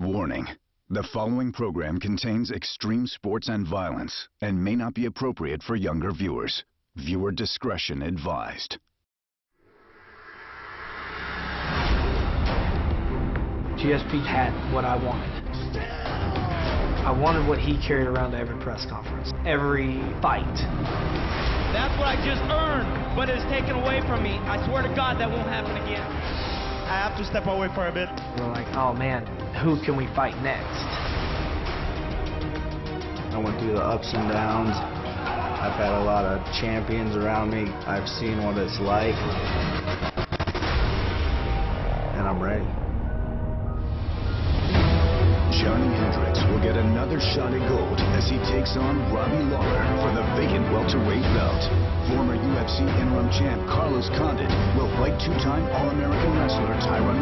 Warning. The following program contains extreme sports and violence and may not be appropriate for younger viewers. Viewer discretion advised. GSP had what I wanted. I wanted what he carried around to every press conference, every fight. That's what I just earned, but it's taken away from me. I swear to God that won't happen again. I have to step away for a bit. We're like, oh man, who can we fight next? I went through the ups and downs. I've had a lot of champions around me. I've seen what it's like. And I'm ready. Johny Hendricks will get another shot at gold as he takes on Robbie Lawler for the vacant welterweight belt. Former UFC interim champ Además Condit will fight two-time All-American wrestler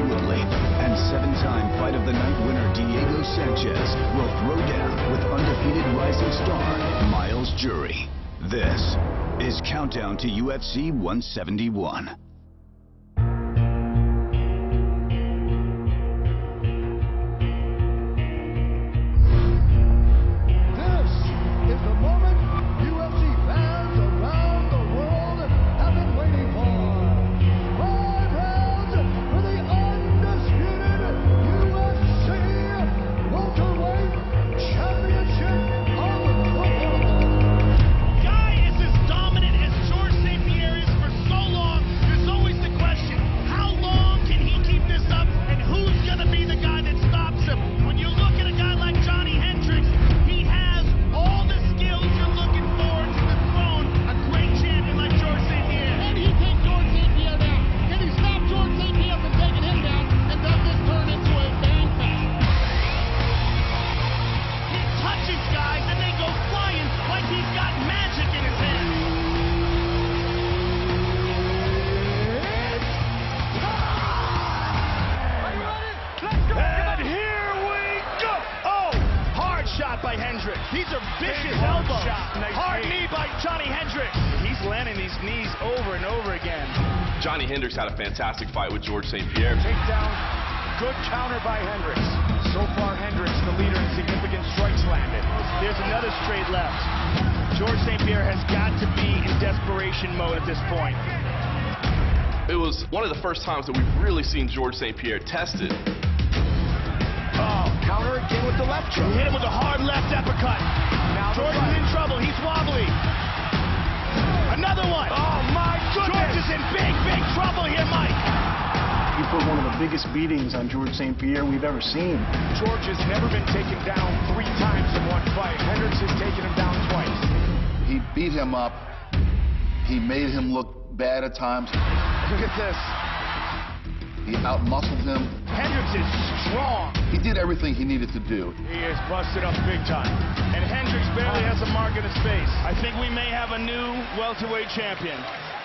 Woodley, and seven-time Fight of the Night winner Robbie Sanchez will throw down with undefeated rising star Jury. This is Countdown to UFC 171. By Hendricks. These are vicious elbows. Nice hard knee by Johny Hendricks. He's landing these knees over and over again. Johny Hendricks had a fantastic fight with George St. Pierre. Takedown, good counter by Hendricks. So far, Hendricks, the leader in significant strikes landed. There's another straight left. George St. Pierre has got to be in desperation mode at this point. It was one of the first times that we've really seen George St. Pierre tested. Oh, counter again with the left hook. Hit him with a hard left uppercut. Now George is in trouble. He's wobbly. Another one. Oh, my goodness. George is in big, big trouble here, Mike. He put one of the biggest beatings on George St. Pierre we've ever seen. George has never been taken down 3 times in one fight. Hendricks has taken him down twice. He beat him up. He made him look bad at times. Look at this. He outmuscled him. Hendricks is strong. He did everything he needed to do. He is busted up big time. And Hendricks barely has a mark in his face. I think we may have a new welterweight champion.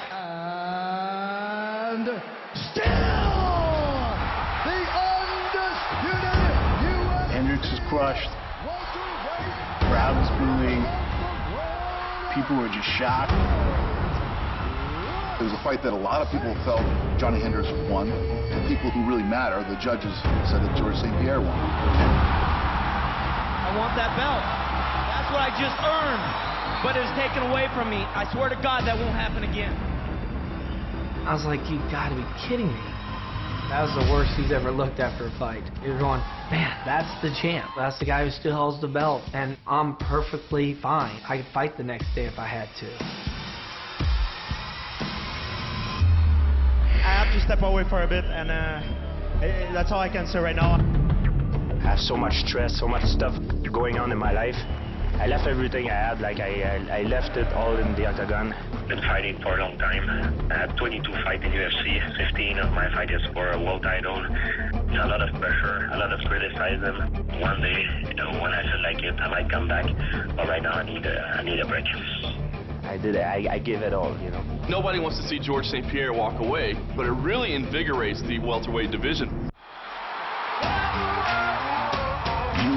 And still the undisputed UFC. Hendricks is crushed. Crowd is booing. People were just shocked. It was a fight that a lot of people felt Johny Hendricks won. The people who really matter, the judges, said that George St. Pierre won. I want that belt. That's what I just earned. But it's taken away from me. I swear to God that won't happen again. I was like, you gotta be kidding me. That was the worst he's ever looked after a fight. You're going, man, that's the champ. That's the guy who still holds the belt. And I'm perfectly fine. I could fight the next day if I had to. I have to step away for a bit, and that's all I can say right now. I have so much stress, so much stuff going on in my life. I left everything I had, like I left it all in the octagon. Been fighting for a long time. I had 22 fights in UFC. 15 of my fights is for a world title. A lot of pressure, a lot of criticism. One day, when I feel like it, I might come back. But right now, I need a break. I give it all, you know. Nobody wants to see George St. Pierre walk away, but it really invigorates the welterweight division.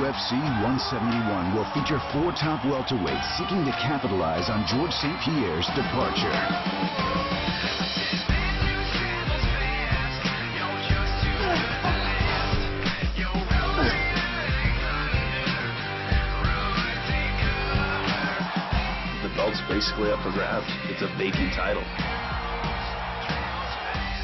UFC 171 will feature 4 top welterweights seeking to capitalize on George St. Pierre's departure. basically up for grabs. It's a vacant title.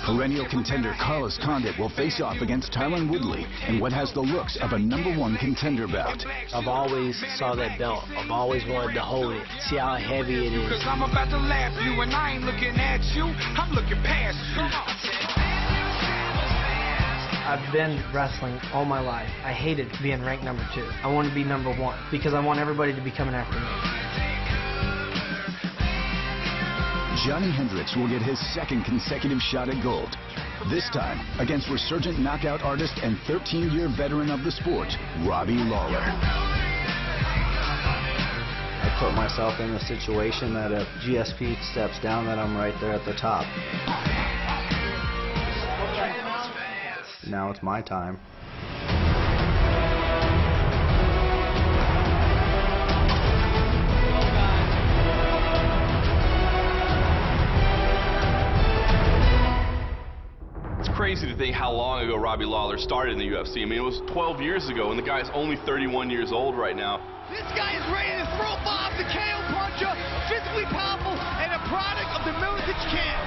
Perennial contender Además Condit will face off against Tyron Woodley in what has the looks of a #1 contender bout. I've always saw that belt. I've always wanted to hold it, see how heavy it is. Cause I'm about to laugh you and I ain't looking at you, I'm looking past you. I've been wrestling all my life. I hated being ranked #2. I want to be #1 because I want everybody to be coming after me. Johny Hendricks will get his 2nd consecutive shot at gold. This time against resurgent knockout artist and 13-year veteran of the sport, Robbie Lawler. I put myself in a situation that if GSP steps down, that I'm right there at the top. Now it's my time. Crazy to think how long ago Robbie Lawler started in the UFC. I mean, it was 12 years ago, and the guy's only 31 years old right now. This guy is ready to throw bombs, a KO puncher, physically powerful, and a product of the Militage camp.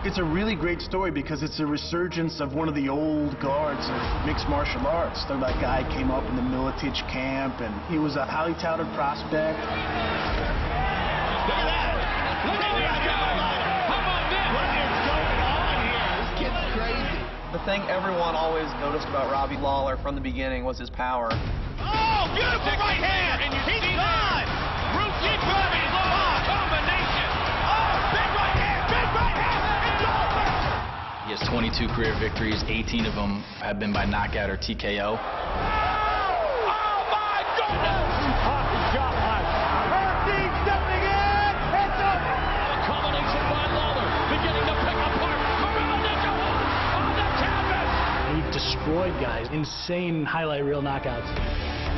It's a really great story because it's a resurgence of one of the old guards of mixed martial arts. That guy came up in the Militage camp, and he was a highly touted prospect. Look at that! Look at this guy! How about this? What is going on here? This kid's crazy. The thing everyone always noticed about Robbie Lawler from the beginning was his power. Oh, beautiful right hand! He's gone! Root kick, Robbie Lawler! Combination! Oh, big right hand! Big right hand! It's over! He has 22 career victories. 18 of them have been by knockout or TKO. Oh, my goodness! Earthy stepping in! It's up! A combination by Lawler, beginning to pick apart. On the canvas! He destroyed guys. Insane highlight reel knockouts.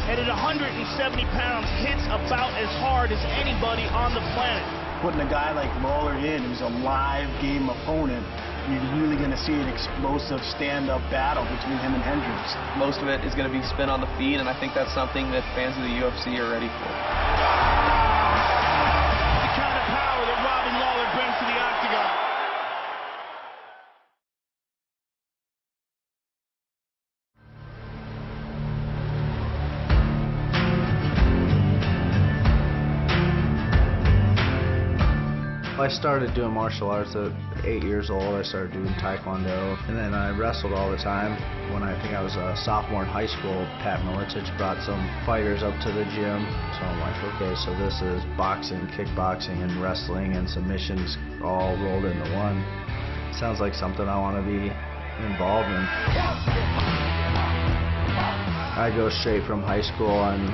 And at 170 pounds, hits about as hard as anybody on the planet. Putting a guy like Lawler in, who's a live game opponent, you're really going to see an explosive stand-up battle between him and Hendricks. Most of it is going to be spin on the feet, and I think that's something that fans of the UFC are ready for. The kind of power that Robbie Lawler brings to the octagon. I started doing martial arts at 8 years old. I started doing Taekwondo, and then I wrestled all the time. When I think I was a sophomore in high school, Pat Milicic brought some fighters up to the gym. So I'm like, okay, so this is boxing, kickboxing, and wrestling, and submissions all rolled into one. Sounds like something I want to be involved in. I go straight from high school, and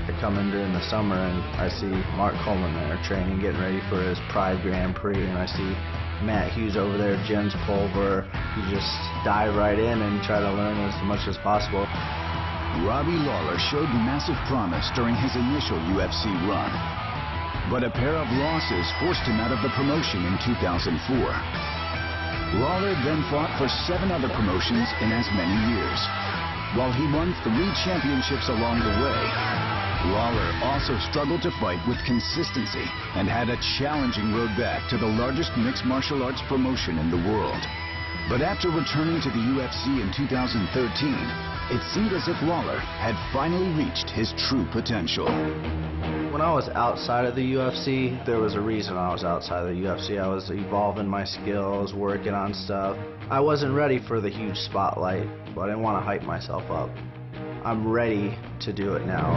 I come in during the summer and I see Mark Coleman there training, getting ready for his Pride Grand Prix, and I see Matt Hughes over there, Jens Pulver. You just dive right in and try to learn as much as possible. Robbie Lawler showed massive promise during his initial UFC run, but a pair of losses forced him out of the promotion in 2004. Lawler then fought for 7 other promotions in as many years. While he won 3 championships along the way, Lawler also struggled to fight with consistency and had a challenging road back to the largest mixed martial arts promotion in the world. But after returning to the UFC in 2013, it seemed as if Lawler had finally reached his true potential. When I was outside of the UFC, there was a reason I was outside of the UFC. I was evolving my skills, working on stuff. I wasn't ready for the huge spotlight, but I didn't want to hype myself up. I'm ready to do it now.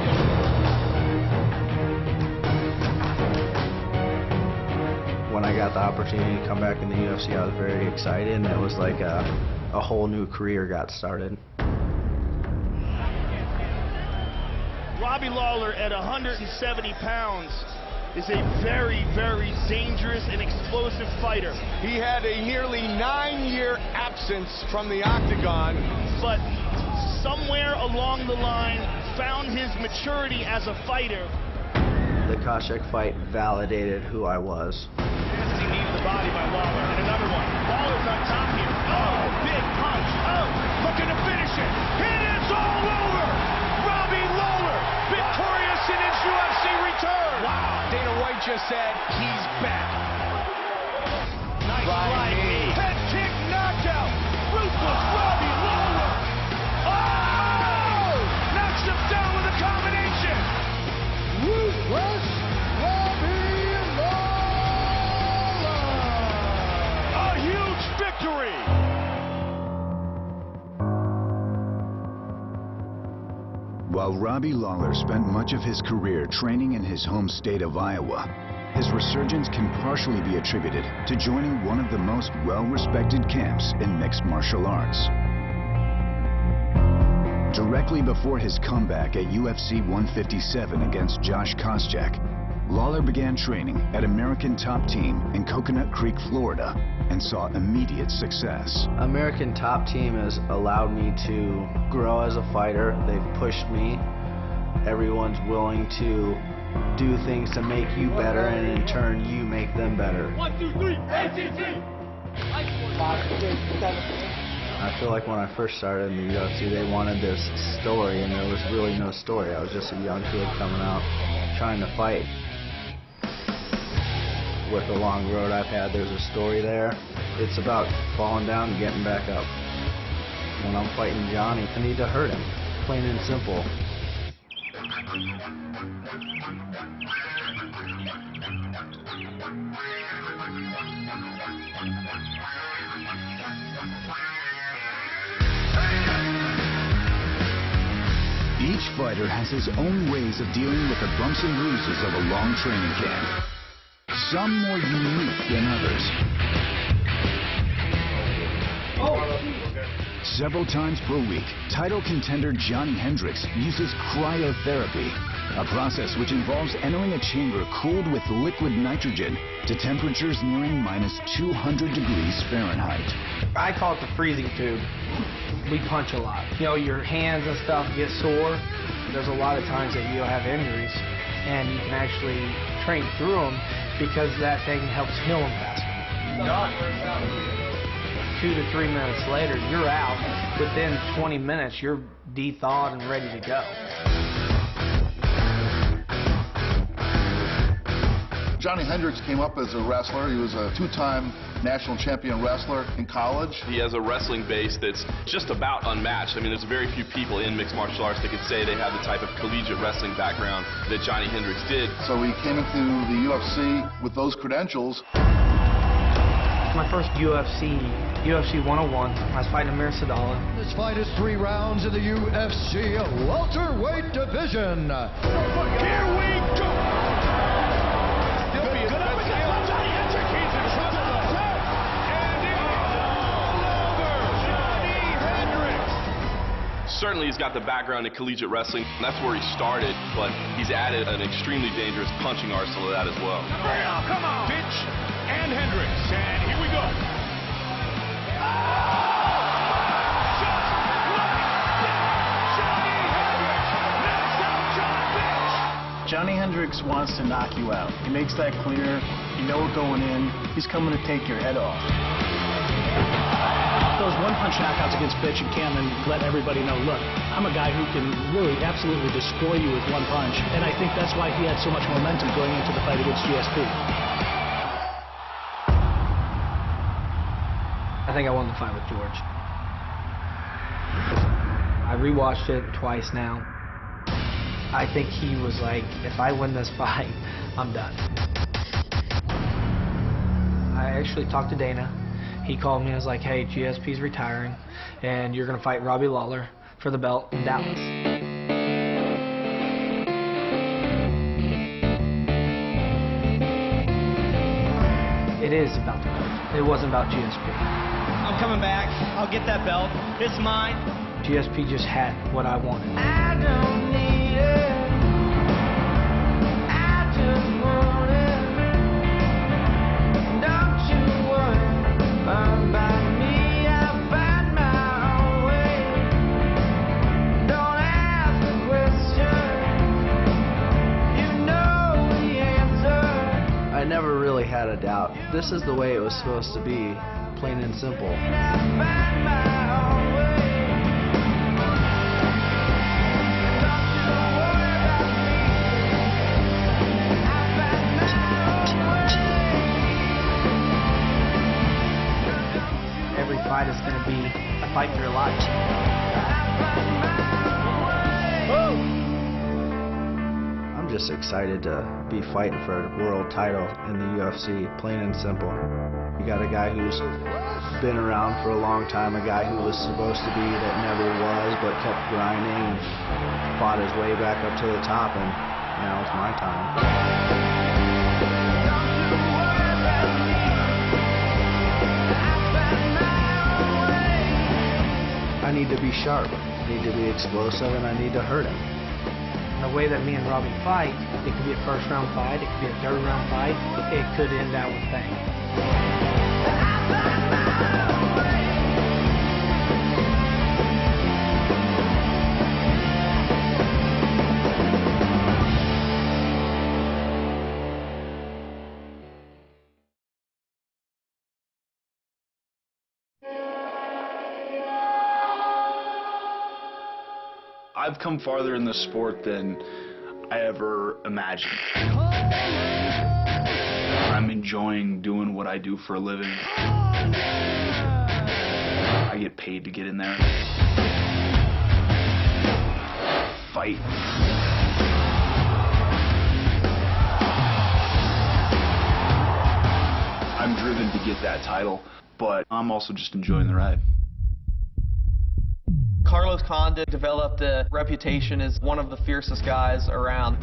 When I got the opportunity to come back in the UFC, I was very excited, and it was like a whole new career got started. Robbie Lawler at 170 pounds is a very, very dangerous and explosive fighter. He had a nearly 9-year absence from the octagon, but somewhere along the line found his maturity as a fighter. The Koscheck fight validated who I was. Nasty knee to the body by Lawler, and another one. Lawler's on top here. Oh, big punch. Oh, looking to finish it. It is all over. Robbie Lawler, victorious in his UFC return. Wow. Dana White just said While Robbie Lawler spent much of his career training in his home state of Iowa, his resurgence can partially be attributed to joining one of the most well-respected camps in mixed martial arts. Directly before his comeback at UFC 157 against Josh Koscheck, Lawler began training at American Top Team in Coconut Creek, Florida, and saw immediate success. American Top Team has allowed me to grow as a fighter. They've pushed me. Everyone's willing to do things to make you better, and in turn, you make them better. 1, 2, 3, ATT! I feel like when I first started in the UFC, they wanted this story, and there was really no story. I was just a young kid coming out, trying to fight. With the long road I've had, there's a story there. It's about falling down and getting back up. When I'm fighting Johnny, I need to hurt him, plain and simple. Each fighter has his own ways of dealing with the bumps and bruises of a long training camp. Some more unique than others. Several times per week, title contender Johny Hendricks uses cryotherapy, a process which involves entering a chamber cooled with liquid nitrogen to temperatures nearing -200 degrees Fahrenheit. I call it the freezing tube. We punch a lot. You know, your hands and stuff get sore. There's a lot of times that you'll have injuries, and you can actually train through them because that thing helps heal them faster. 2 to 3 minutes later, you're out. Within 20 minutes, you're de-thawed and ready to go. Johny Hendricks came up as a wrestler. He was a two-time national champion wrestler in college. He has a wrestling base that's just about unmatched. I mean, there's very few people in mixed martial arts that could say they have the type of collegiate wrestling background that Johny Hendricks did. So he came into the UFC with those credentials. My first UFC 101, I was fighting Amir Sadala. This fight is 3 rounds in the UFC welterweight division. Here we go! Certainly he's got the background in collegiate wrestling. That's where he started, but he's added an extremely dangerous punching arsenal to that as well. Come on! Pitch and Hendricks, and here we go. Johny Hendricks wants to knock you out. He makes that clear. You know it going in. He's coming to take your head off. Those one-punch knockouts against Bitch and Cam and let everybody know, look, I'm a guy who can really absolutely destroy you with one punch, and I think that's why he had so much momentum going into the fight against GSP. I think I won the fight with George. I rewatched it twice now. I think he was like, if I win this fight, I'm done. I actually talked to Dana. He called me and was like, hey, GSP's retiring, and you're going to fight Robbie Lawler for the belt in Dallas. It is about the belt. It wasn't about GSP. I'm coming back. I'll get that belt. It's mine. GSP just had what I wanted. I don't need it. I just want it. Don't you worry about me. I'll find my own way. Don't ask the question. You know the answer. I never really had a doubt. This is the way it was supposed to be, plain and simple. Every fight is going to be a fight for your life. I'm just excited to be fighting for a world title in the UFC, plain and simple. You got a guy who's been around for a long time, a guy who was supposed to be that never was, but kept grinding and fought his way back up to the top, and now it's my time. I need to be sharp, I need to be explosive, and I need to hurt him. The way that me and Robbie fight, it could be a first-round fight, it could be a third-round fight, it could end out with bang. I've come farther in this sport than I ever imagined. I'm enjoying doing what I do for a living. I get paid to get in there. Fight. I'm driven to get that title, but I'm also just enjoying the ride. Carlos Condit developed a reputation as one of the fiercest guys around.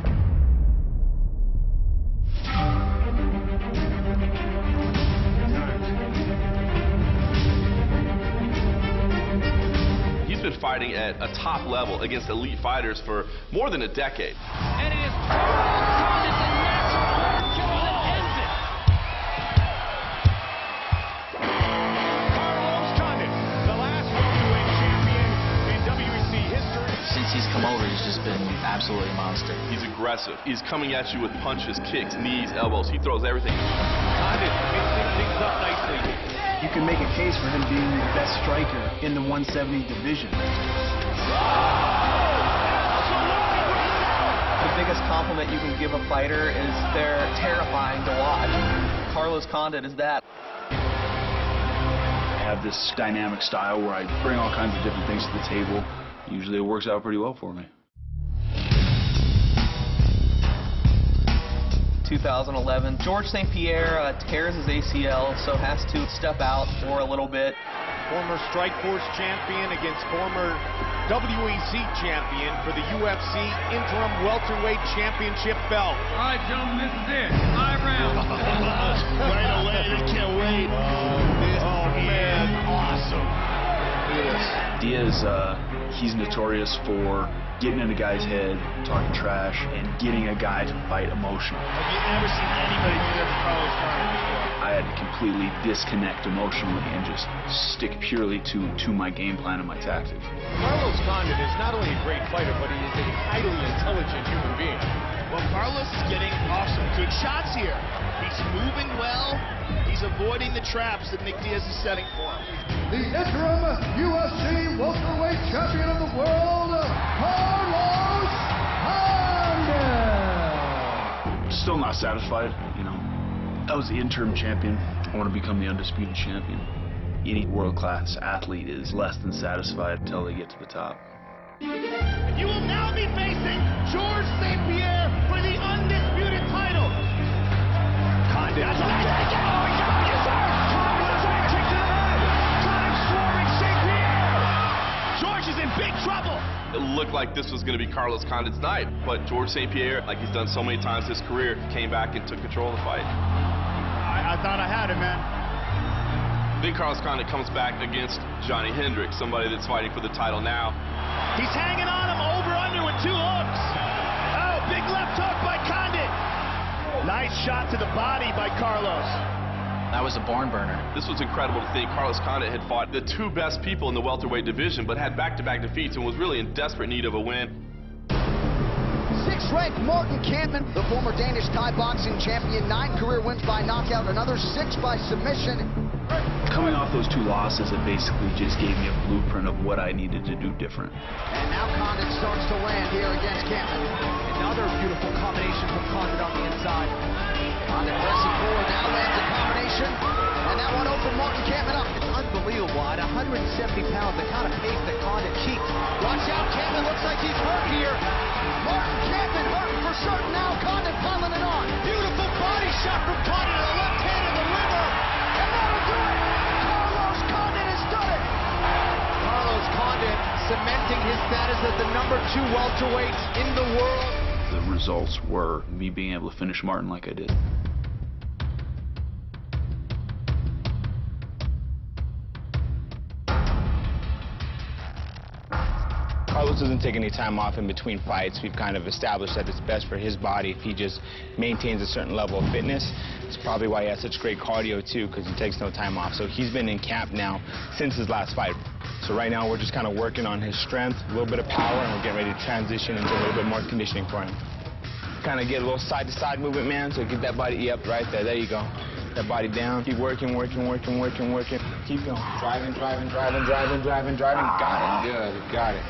He's been fighting at a top level against elite fighters for more than a decade. And it is Carlos Condit, the natural kill that ends it. Carlos Condit, the last welterweight champion in WEC history. Since he's come over, he's just been absolutely a monster. He's aggressive. He's coming at you with punches, kicks, knees, elbows. He throws everything. Condit mixing things up nicely. You can make a case for him being the best striker in the 170 division. The biggest compliment you can give a fighter is they're terrifying to watch. Carlos Condit is that. I have this dynamic style where I bring all kinds of different things to the table. Usually it works out pretty well for me. 2011. George St. Pierre tears his ACL, so has to step out for a little bit. Former Strikeforce champion against former WEC champion for the UFC interim welterweight championship belt. All right, gentlemen, this is it. 5 rounds. Right away, they can't wait. Oh, man, awesome. Look at this. Diaz, he's notorious for getting in a guy's head, talking trash, and getting a guy to fight emotionally. Have you ever seen anybody do that to Carlos Condit before? I had to completely disconnect emotionally and just stick purely to my game plan and my tactics. Carlos Condit is not only a great fighter, but he is a highly intelligent human being. Well, Carlos is getting off some good shots here. He's moving well. He's avoiding the traps that Nick Diaz is setting for him. The interim UFC welterweight champion of the world, Carlos Condit. Still not satisfied, you know. I was the interim champion. I want to become the undisputed champion. Any world-class athlete is less than satisfied until they get to the top. You will now be facing George St. Pierre for the undisputed title. Condit. That's what I take it. Oh, he's up, yes, sir. Condit kick to the head. Condit swarming St. Pierre. George is in big trouble. It looked like this was going to be Carlos Condit's night, but George St. Pierre, like he's done so many times in his career, came back and took control of the fight. I thought I had him, man. Then Carlos Condit comes back against Johny Hendricks, somebody that's fighting for the title now. He's hanging on him over under with 2 hooks. Oh, big left hook by Condit. Nice shot to the body by Carlos. That was a barn burner. This was incredible to think Carlos Condit had fought the 2 best people in the welterweight division, but had back-to-back defeats and was really in desperate need of a win. 6th-ranked Martin Kampmann, the former Danish Thai boxing champion, 9 career wins by knockout, another 6 by submission. Coming off those 2 losses, it basically just gave me a blueprint of what I needed to do different. And now Condit starts to land here against Kampmann. Another beautiful combination from Condit on the inside. Condit pressing forward, now lands a combination. And that one over Martin Kampmann up. It's unbelievable. At 170 pounds, the kind of pace that Condit keeps. Watch out, Kampmann looks like he's hurt here. Martin Kampmann hurt for certain now. Condit piling it on. Beautiful body shot from Condit to the left hand of the river. And that'll do it. Carlos cementing his status as the #2 welterweight in the world. The results were me being able to finish Martin like I did. Carlos doesn't take any time off in between fights. We've kind of established that it's best for his body if he just maintains a certain level of fitness. It's probably why he has such great cardio too, because he takes no time off. So he's been in camp now since his last fight. So right now we're just kind of working on his strength, a little bit of power, and we're getting ready to transition into a little bit more conditioning for him. Kind of get a little side-to-side movement, man, so get that body, yep, right there, there you go. That body down, keep working. Keep going. Driving. Got it, good, got it.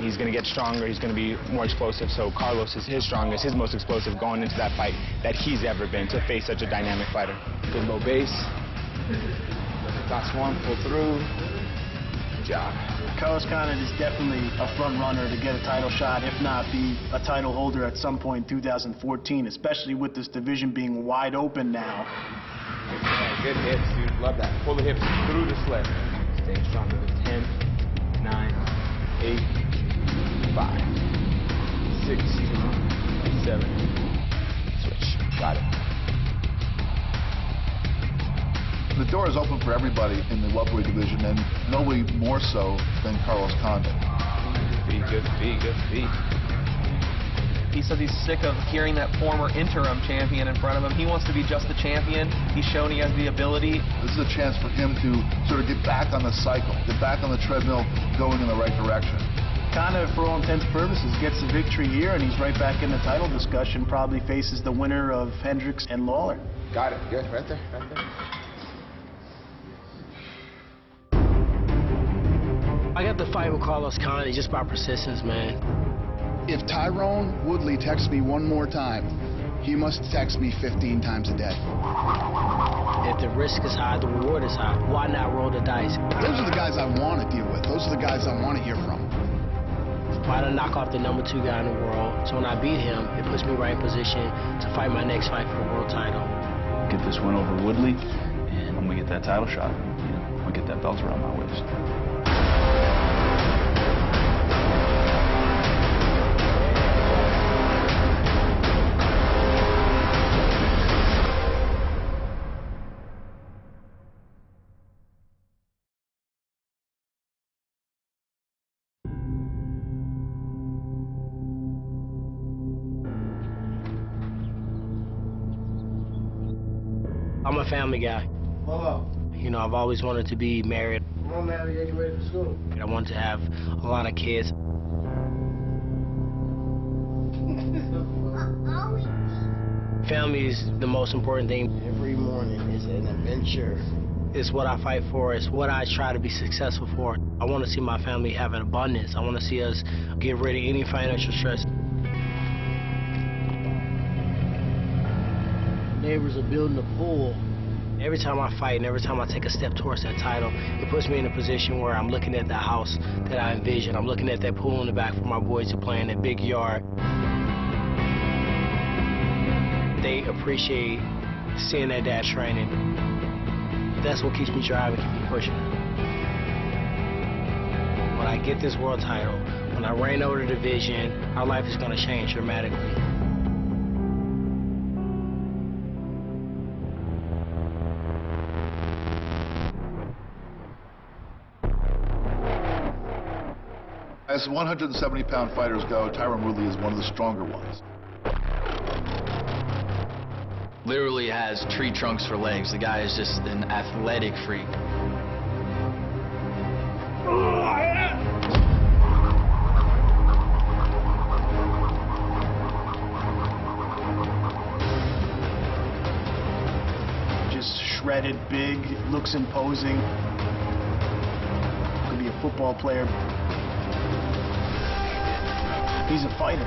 He's going to get stronger, he's going to be more explosive, so Carlos is his strongest, his most explosive going into that fight that he's ever been to face such a dynamic fighter. Good low base. Last one, pull through. Good job. Carlos Condit is definitely a front runner to get a title shot, if not be a title holder at some point in 2014, especially with this division being wide open now. Yeah, good hips, dude. Love that. Pull the hips through the sled. Stay stronger. 10, 9, 8, 5, 6, 7. Switch. Got it. The door is open for everybody in the welterweight division, and nobody more so than Carlos Condit. Good feet. He says he's sick of hearing that former interim champion in front of him. He wants to be just the champion. He's shown he has the ability. This is a chance for him to sort of get back on the cycle, get back on the treadmill, going in the right direction. Condit, for all intents and purposes, gets the victory here, and he's right back in the title discussion, probably faces the winner of Hendricks and Lawler. Got it. Good. Right there. I got the fight with Carlos Condit just by persistence, man. If Tyrone Woodley texts me one more time, he must text me 15 times a day. If the risk is high, the reward is high. Why not roll the dice? Those are the guys I want to deal with. Those are the guys I want to hear from. Why not knock off the #2 guy in the world? So when I beat him, it puts me right in position to fight my next fight for the world title. Get this win over Woodley, and I'm gonna get that title shot. I'm gonna get that belt around my waist. I'm a family guy. Hello. You know, I've always wanted to be married. I'm married, get ready for school. I wanted to have a lot of kids. Family is the most important thing. Every morning is an adventure. It's what I fight for. It's what I try to be successful for. I want to see my family have an abundance. I want to see us get rid of any financial stress. Neighbors are building a pool. Every time I fight and every time I take a step towards that title, it puts me in a position where I'm looking at the house that I envision. I'm looking at that pool in the back for my boys to play in, that big yard. They appreciate seeing their dad training. That's what keeps me driving, keeps me pushing. When I get this world title, when I reign over the division, our life is going to change dramatically. As 170-pound fighters go, Tyrone Woodley is one of the stronger ones. Literally has tree trunks for legs. The guy is just an athletic freak. Just shredded, big, looks imposing. Could be a football player. He's a fighter.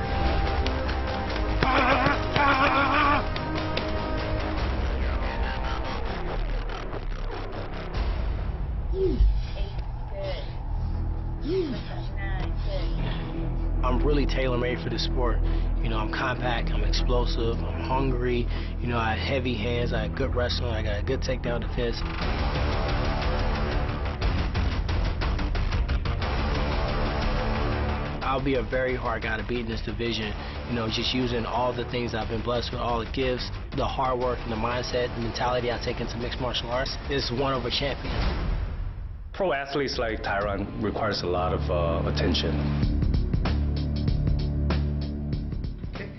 I'm really tailor-made for this sport. You know, I'm compact, I'm explosive, I'm hungry. You know, I have heavy hands, I have good wrestling, I got a good takedown defense. I'll be a very hard guy to beat in this division. You know, just using all the things I've been blessed with, all the gifts, the hard work and the mindset, the mentality I take into mixed martial arts. It's one of a champion. Pro athletes like Tyron requires a lot of attention. Kick.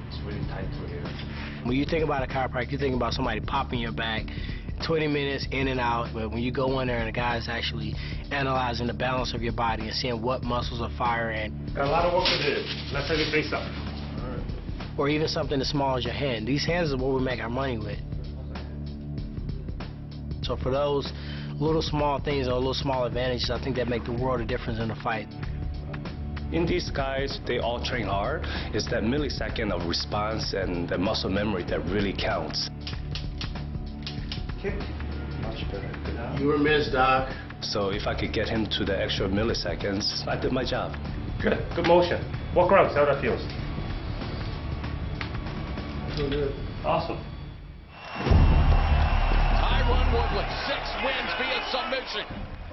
It's really tight through here. When you think about a chiropractor, you think about somebody popping your back, 20 minutes in and out, but when you go in there and the guy's actually analyzing the balance of your body and seeing what muscles are firing. Got a lot of work to do. Let's take it face up. Or even something as small as your hand. These hands are what we make our money with. So for those little small things or little small advantages, I think that make the world of difference in a fight. In these guys, they all train hard. It's that millisecond of response and the muscle memory that really counts. Kick. Much better. Good job. You were missed, Doc. So if I could get him to the extra milliseconds, I did my job. Good. Good motion. Walk around, see how that feels. Feel good. Awesome. Tyron Woodley, 6 wins via submission.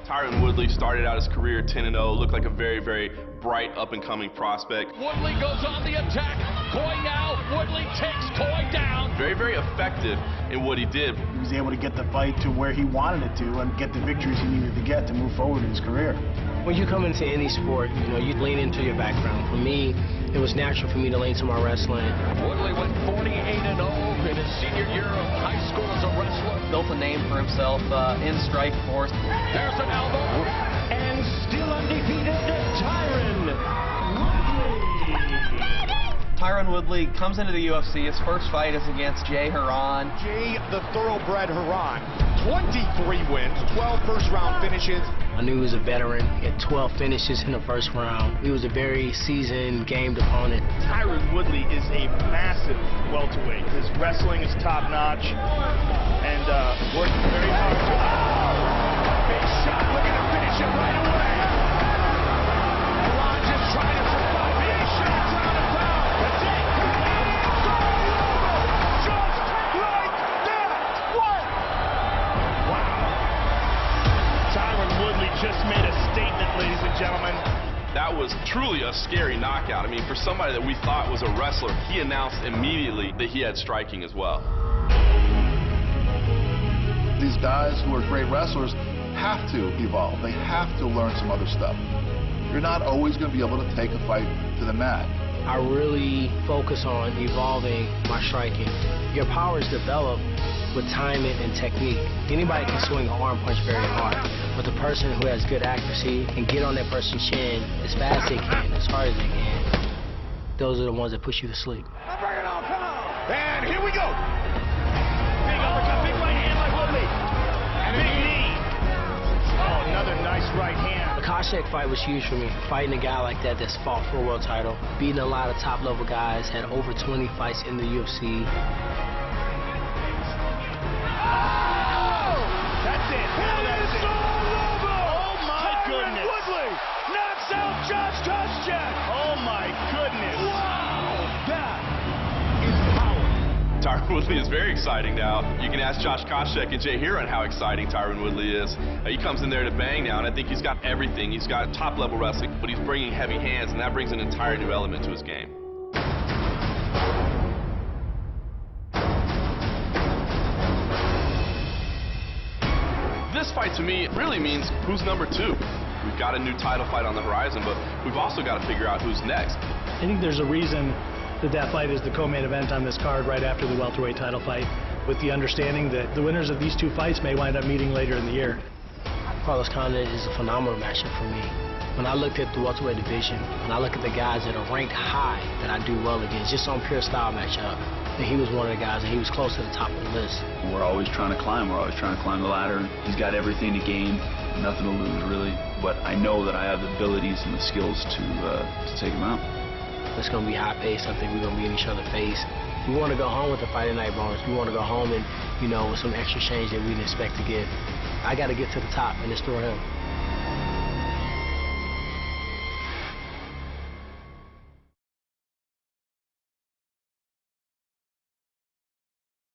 Tyron Woodley started out his career 10-0, looked like a very, very bright up-and-coming prospect. Woodley goes on the attack. Coy now. Woodley takes Coy down. Very, very effective in what he did. He was able to get the fight to where he wanted it to and get the victories he needed to get to move forward in his career. When you come into any sport, you know, you lean into your background. For me, it was natural for me to lean to my wrestling. Woodley went 48-0 in his senior year of high school as a wrestler. Built a name for himself in strike force. There's an elbow. And still undefeated, Tyron Tyron Woodley comes into the UFC. His first fight is against Jay Huron. Jay the Thoroughbred Huron, 23 wins, 12 first-round finishes. I knew he was a veteran. He had 12 finishes in the first round. He was a very seasoned, gamed opponent. Tyron Woodley is a massive welterweight. His wrestling is top-notch and working very hard. Big shot, looking to finish it right away. Huron just trying to survive. Big shot, ground and pound. That's it. Just like that. What? Wow. Tyron Woodley just made a statement, ladies and gentlemen. That was truly a scary knockout. I mean, for somebody that we thought was a wrestler, he announced immediately that he had striking as well. These guys who are great wrestlers have to evolve. They have to learn some other stuff. You're not always going to be able to take a fight to the mat. I really focus on evolving my striking. Your power is developed with timing and technique. Anybody can swing an arm punch very hard, but the person who has good accuracy can get on that person's chin as fast as they can, as hard as they can. Those are the ones that push you to sleep. Bring it on, come on. And here we go. Big uppercut, big right hand by Woodley. Big knee. Oh, another nice right hand. The Koscheck fight was huge for me. Fighting a guy like that that's fought for a world title, beating a lot of top-level guys, had over 20 fights in the UFC. That's it. That's it. Oh, my goodness. Woodley knocks out Josh Koscheck. Oh, my goodness. Wow. That is power. Tyron Woodley is very exciting now. You can ask Josh Koscheck and Jay Huron how exciting Tyron Woodley is. He comes in there to bang now, and I think he's got everything. He's got top-level wrestling, but he's bringing heavy hands, and that brings an entire new element to his game. This fight, to me, really means who's number 2. We've got a new title fight on the horizon, but we've also got to figure out who's next. I think there's a reason that fight is the co-main event on this card right after the welterweight title fight, with the understanding that the winners of these 2 fights may wind up meeting later in the year. Carlos Condit is a phenomenal matchup for me. When I looked at the welterweight division, when I look at the guys that are ranked high that I do well against, just on pure style matchup, and he was one of the guys, and he was close to the top of the list. We're always trying to climb. We're always trying to climb the ladder. He's got everything to gain, nothing to lose, really. But I know that I have the abilities and the skills to take him out. It's going to be high-paced. I think we're going to be in each other's face. We want to go home with the fight tonight, bonus. We want to go home and, you know, with some extra change that we didn't expect to get. I got to get to the top, and it's through him.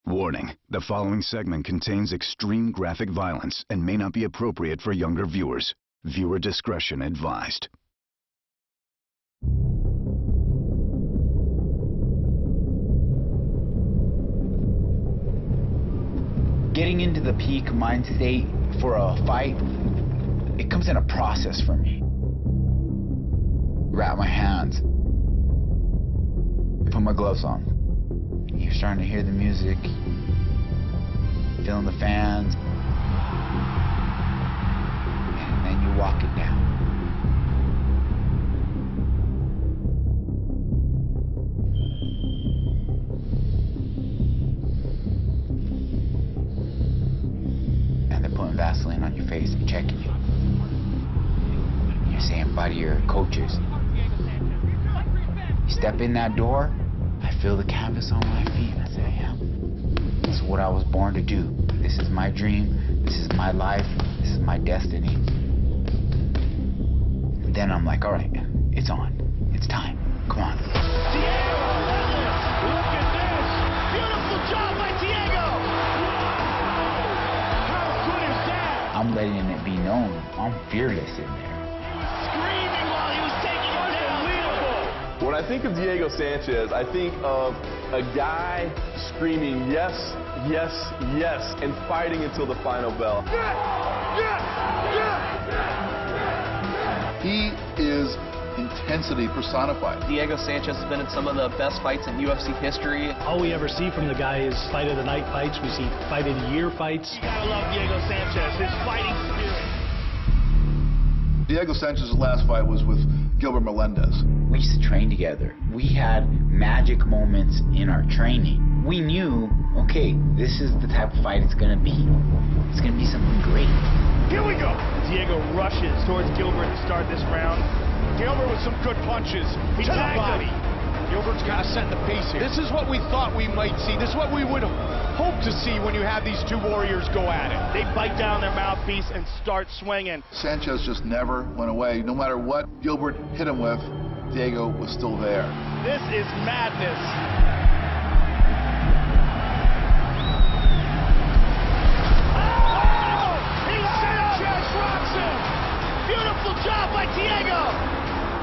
Warning, the following segment contains extreme graphic violence and may not be appropriate for younger viewers. Viewer discretion advised. Getting into the peak mind state for a fight, it comes in a process for me. Wrap my hands, put my gloves on. You're starting to hear the music, feeling the fans, and then you walk it down. Putting Vaseline on your face and checking you. You're saying bye to your coaches. You step in that door, I feel the canvas on my feet, and I say, yeah, this is what I was born to do. This is my dream, this is my life, this is my destiny. And then I'm like, all right, it's on. It's time. Come on. Diego, look at this. Beautiful job by Diego. I'm letting it be known I'm fearless in there. Screaming while he was taking it down. When I think of Diego Sanchez, I think of a guy screaming yes, yes, yes, and fighting until the final bell. He is intensity personified. Diego Sanchez has been in some of the best fights in UFC history. All we ever see from the guy is fight of the night fights. We see fight of the year fights. You gotta love Diego Sanchez, his fighting spirit. Diego Sanchez's last fight was with Gilbert Melendez. We used to train together. We had magic moments in our training. We knew, okay, this is the type of fight it's gonna be. It's gonna be something great. Here we go. Diego rushes towards Gilbert to start this round. Gilbert with some good punches. He tagged him. Gilbert's got to set the pace here. This is what we thought we might see. This is what we would hope to see when you have these two warriors go at it. They bite down their mouthpiece and start swinging. Sanchez just never went away. No matter what Gilbert hit him with, Diego was still there. This is madness. Beautiful job by Diego!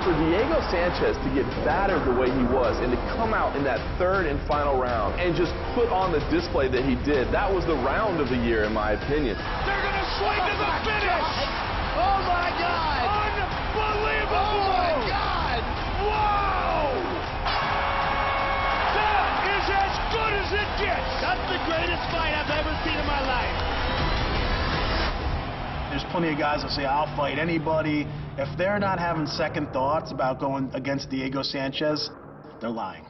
For Diego Sanchez to get battered the way he was and to come out in that third and final round and just put on the display that he did, that was the round of the year in my opinion. They're going to swing to the finish! Oh my God! Unbelievable! Oh my God! Whoa! That is as good as it gets! That's the greatest fight I've ever seen in my life. There's plenty of guys that say, I'll fight anybody. If they're not having second thoughts about going against Diego Sanchez, they're lying.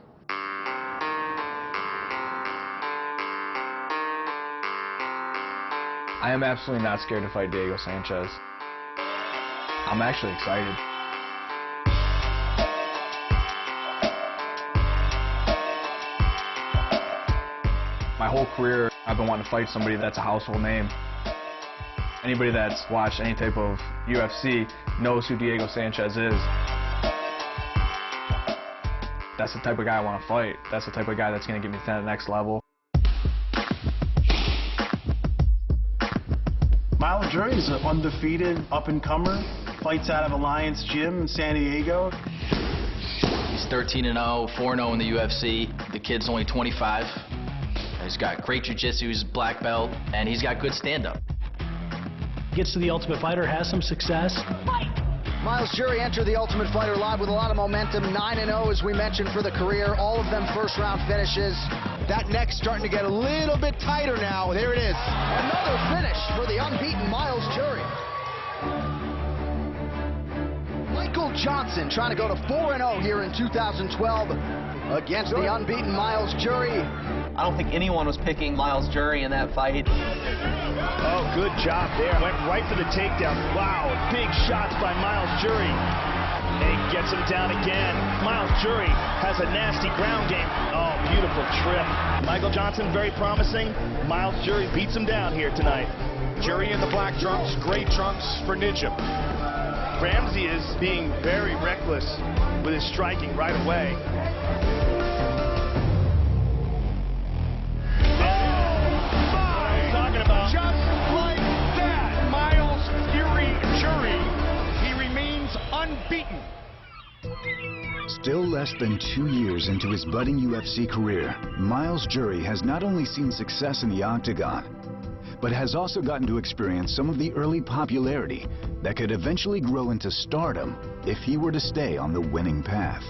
I am absolutely not scared to fight Diego Sanchez. I'm actually excited. My whole career, I've been wanting to fight somebody that's a household name. Anybody that's watched any type of UFC knows who Diego Sanchez is. That's the type of guy I want to fight. That's the type of guy that's going to get me to the next level. Myles Jury is an undefeated up-and-comer. Fights out of Alliance Gym in San Diego. He's 13-0, 4-0 in the UFC. The kid's only 25. He's got great jiu-jitsu, he's a black belt, and he's got good stand-up. Gets to the Ultimate Fighter, has some success. Myles Jury entered the Ultimate Fighter live with a lot of momentum. 9-0, as we mentioned, for the career. All of them first-round finishes. That neck's starting to get a little bit tighter now. There it is. Another finish for the unbeaten Myles Jury. Michael Johnson trying to go to 4-0 here in 2012 against the unbeaten Myles Jury. I don't think anyone was picking Myles Jury in that fight. Oh, good job there. Went right for the takedown. Wow, big shots by Myles Jury. And he gets him down again. Myles Jury has a nasty ground game. Oh, beautiful trip. Michael Johnson, very promising. Myles Jury beats him down here tonight. Jury in the black trunks, gray trunks for Nijim. Ramsey is being very reckless with his striking right away. Just like that, Myles Fury Jury Still less than 2 years into his budding UFC career, Miles Jury has not only seen success in the octagon, but has also gotten to experience some of the early popularity that could eventually grow into stardom if he were to stay on the winning path.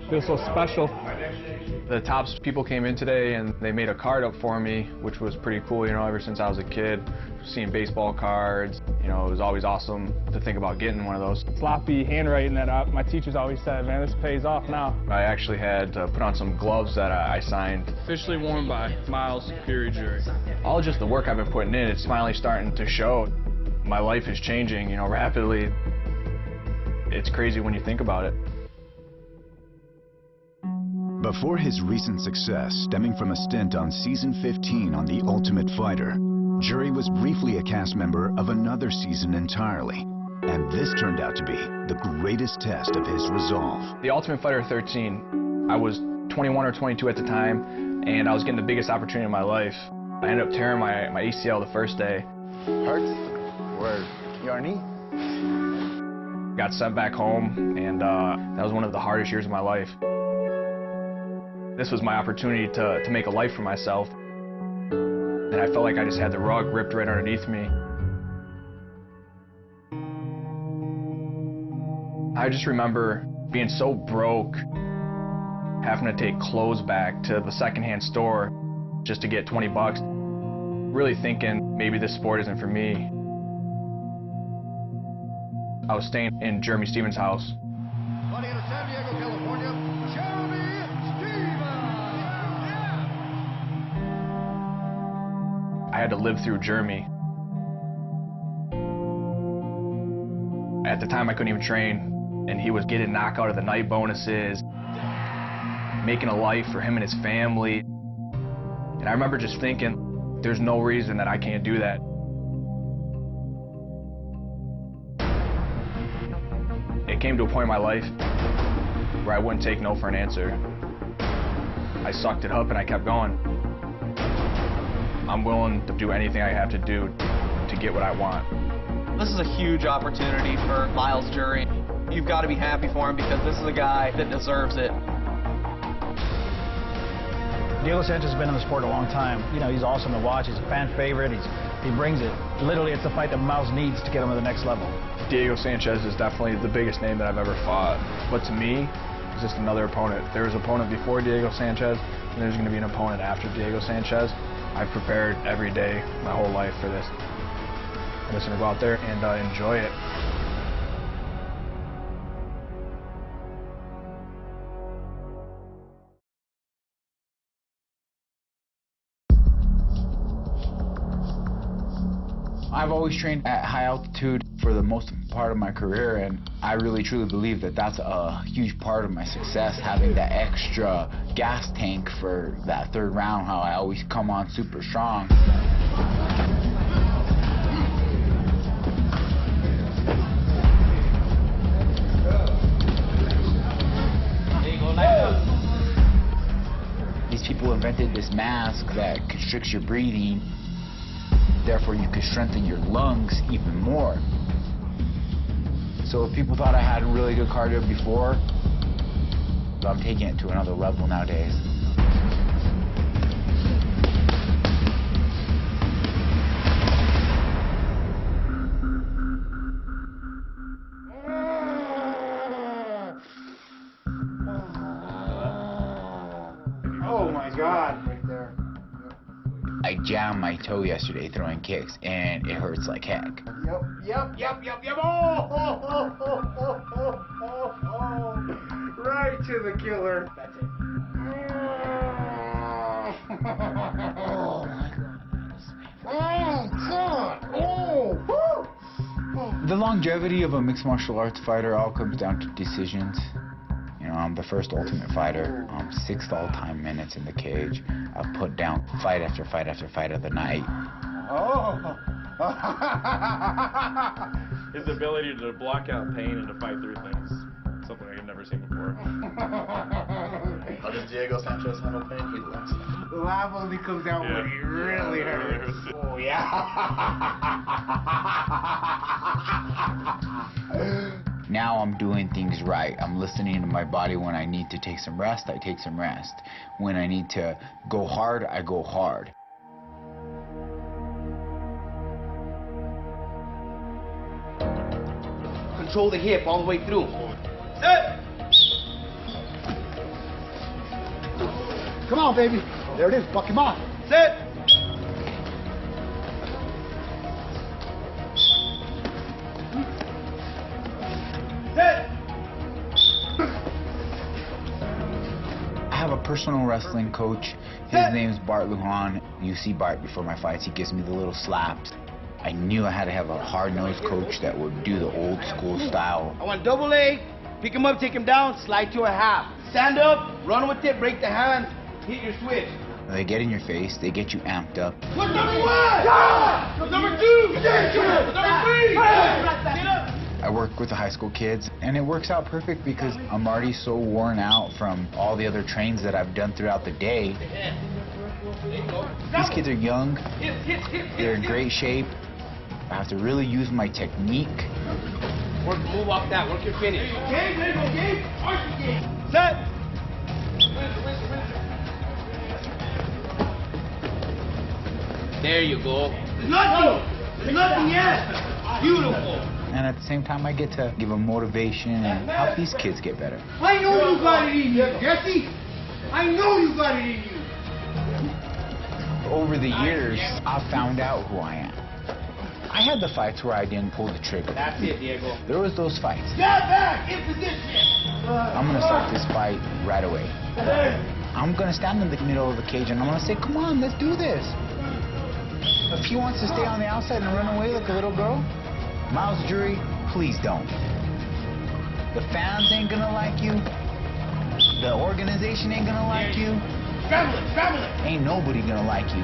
Feels so special. The Tops people came in today and they made a card up for me, which was pretty cool, you know, ever since I was a kid. Seeing baseball cards, you know, it was always awesome to think about getting one of those. Sloppy handwriting that my teachers always said, man, this pays off now. I actually had to put on some gloves that I signed. Officially worn by Miles Jury. All just the work I've been putting in, it's finally starting to show. My life is changing, you know, rapidly. It's crazy when you think about it. Before his recent success stemming from a stint on season 15 on The Ultimate Fighter, Jury was briefly a cast member of another season entirely, and this turned out to be the greatest test of his resolve. The Ultimate Fighter 13, I was 21 or 22 at the time, and I was getting the biggest opportunity of my life. I ended up tearing my ACL the first day. Hurts? Where? Your knee? Got sent back home, and that was one of the hardest years of my life. This was my opportunity to make a life for myself. And I felt like I just had the rug ripped right underneath me. I just remember being so broke, having to take clothes back to the secondhand store just to get 20 bucks. Really thinking maybe this sport isn't for me. I was staying in Jeremy Stevens' house. Fighting out of San Diego, California, Jeremy I had to live through Jeremy. At the time I couldn't even train, and he was getting knockout of the night bonuses, making a life for him and his family. And I remember just thinking, there's no reason that I can't do that. It came to a point in my life where I wouldn't take no for an answer. I sucked it up and I kept going. I'm willing to do anything I have to do to get what I want. This is a huge opportunity for Miles Jury. You've got to be happy for him because this is a guy that deserves it. Diego Sanchez has been in the sport a long time. You know, he's awesome to watch. He's a fan favorite. He brings it. Literally, it's the fight that Miles needs to get him to the next level. Diego Sanchez is definitely the biggest name that I've ever fought. But to me, it's just another opponent. There was an opponent before Diego Sanchez, and there's going to be an opponent after Diego Sanchez. I've prepared every day, my whole life for this. I'm just going to go out there and enjoy it. I've always trained at high altitude for the most part of my career, and I really truly believe that that's a huge part of my success, having that extra gas tank for that third round, how I always come on super strong. These people invented this mask that constricts your breathing. Therefore, you could strengthen your lungs even more. So if people thought I had really good cardio before, I'm taking it to another level nowadays. Oh my God, right there. I jammed my toe yesterday throwing kicks, and it hurts like heck. Yep. Oh. Right to the killer. That's it. Oh my God. Oh. The longevity of a mixed martial arts fighter all comes down to decisions. You know, I'm the first Ultimate Fighter. I'm 6th all-time minutes in the cage. I've put down fight after fight after fight of the night. Oh. His ability to block out pain and to fight through things, something I've never seen before. How does Diego Sanchez handle pain? He laughs. Laugh only comes out when he really hurts. Oh yeah. Now I'm doing things right. I'm listening to my body. When I need to take some rest, I take some rest. When I need to go hard, I go hard. Control the hip all the way through. Set! Come on, baby. There it is. Buck him off. Set! Set! I have a personal wrestling coach. His name's Bart Lujan. You see Bart before my fights. He gives me the little slaps. I knew I had to have a hard-nosed coach that would do the old school style. I want double leg, pick him up, take him down, slide to a half. Stand up, run with it, break the hand, hit your switch. They get in your face, they get you amped up. What's number one? What's number two? What's number three? Get up. I work with the high school kids, and it works out perfect because I'm already so worn out from all the other trains that I've done throughout the day. These kids are young, they're in great shape. I have to really use my technique. Work, move off that, work your finish. Game, let's go, game. Archie game. Set. There you go. There's nothing. There's nothing yet. Beautiful. And at the same time, I get to give them motivation and help these kids get better. I know you got it in you, Jesse. I know you got it in you. Over the years, I've found out who I am. I had the fights where I didn't pull the trigger. That's it, Diego. There was those fights. Stand back, in position. I'm gonna start this fight right away. I'm gonna stand in the middle of the cage and I'm gonna say, come on, let's do this. If he wants to stay on the outside and run away like a little girl, Miles Jury, please don't. The fans ain't gonna like you. The organization ain't gonna like you. Scramble it, scramble it. Ain't nobody gonna like you.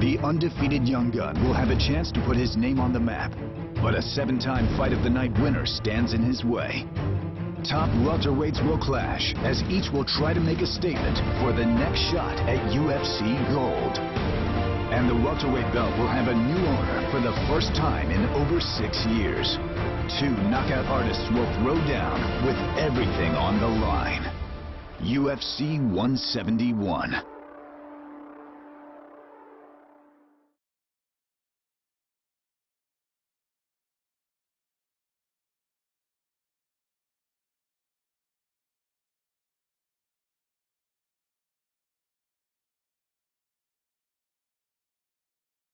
The undefeated young gun will have a chance to put his name on the map, but a 7-time Fight of the Night winner stands in his way. Top welterweights will clash, as each will try to make a statement for the next shot at UFC Gold. And the welterweight belt will have a new owner for the first time in over 6 years. 2 knockout artists will throw down with everything on the line. UFC 171.